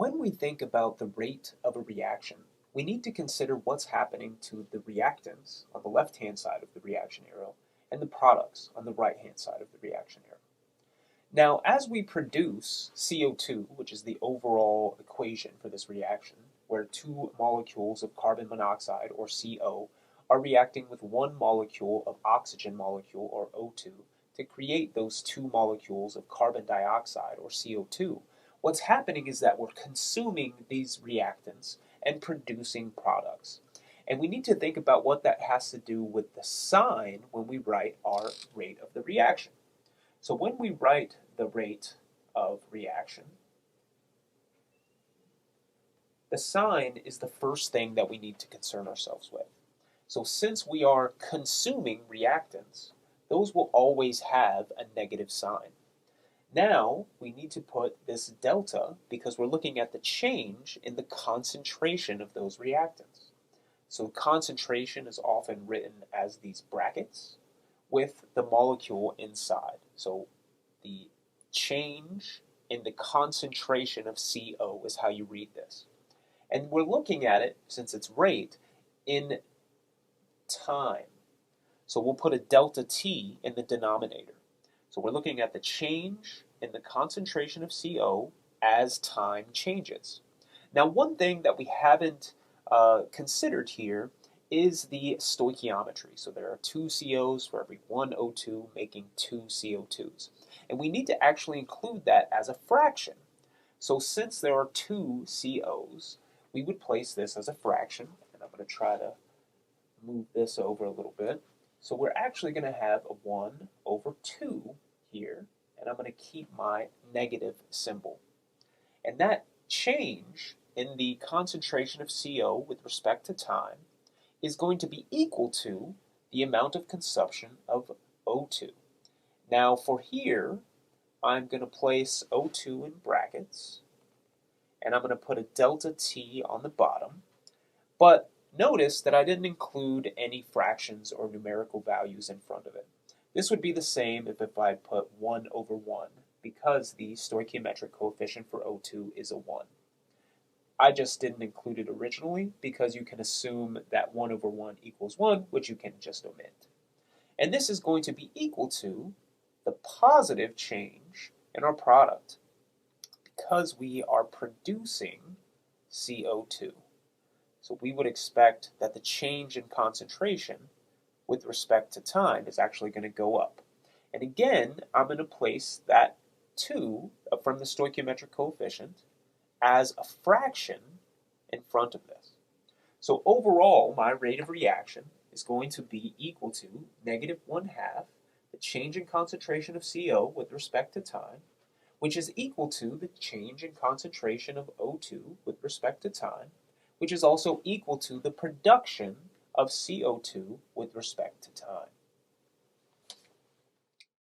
When we think about the rate of a reaction, we need to consider what's happening to the reactants on the left-hand side of the reaction arrow and the products on the right-hand side of the reaction arrow. Now, as we produce CO2, which is the overall equation for this reaction, where two molecules of carbon monoxide, or CO, are reacting with one molecule of oxygen molecule, or O2, to create those two molecules of carbon dioxide, or CO2, what's happening is that we're consuming these reactants and producing products. And we need to think about what that has to do with the sign when we write our rate of the reaction. So when we write the rate of reaction, the sign is the first thing that we need to concern ourselves with. So since we are consuming reactants, those will always have a negative sign. Now we need to put this delta because we're looking at the change in the concentration of those reactants. So concentration is often written as these brackets with the molecule inside. So the change in the concentration of CO is how you read this. And we're looking at it, since it's rate, in time. So we'll put a delta T in the denominator. So we're looking at the change in the concentration of CO as time changes. Now, one thing that we haven't considered here is the stoichiometry. So there are two COs for every one O2, making two CO2s. And we need to actually include that as a fraction. So since there are two COs, we would place this as a fraction. And I'm going to try to move this over a little bit. So we're actually going to have a 1 over 2 here, and I'm going to keep my negative symbol. And that change in the concentration of CO with respect to time is going to be equal to the amount of consumption of O2. Now for here, I'm going to place O2 in brackets, and I'm going to put a delta T on the bottom, but notice that I didn't include any fractions or numerical values in front of it. This would be the same if I put 1 over 1, because the stoichiometric coefficient for O2 is a 1. I just didn't include it originally because you can assume that 1 over 1 equals 1, which you can just omit. And this is going to be equal to the positive change in our product because we are producing CO2. So we would expect that the change in concentration with respect to time is actually going to go up. And again, I'm going to place that 2 from the stoichiometric coefficient as a fraction in front of this. So overall, my rate of reaction is going to be equal to negative 1/2 the change in concentration of CO with respect to time, which is equal to the change in concentration of O2 with respect to time, which is also equal to the production of CO2 with respect to time.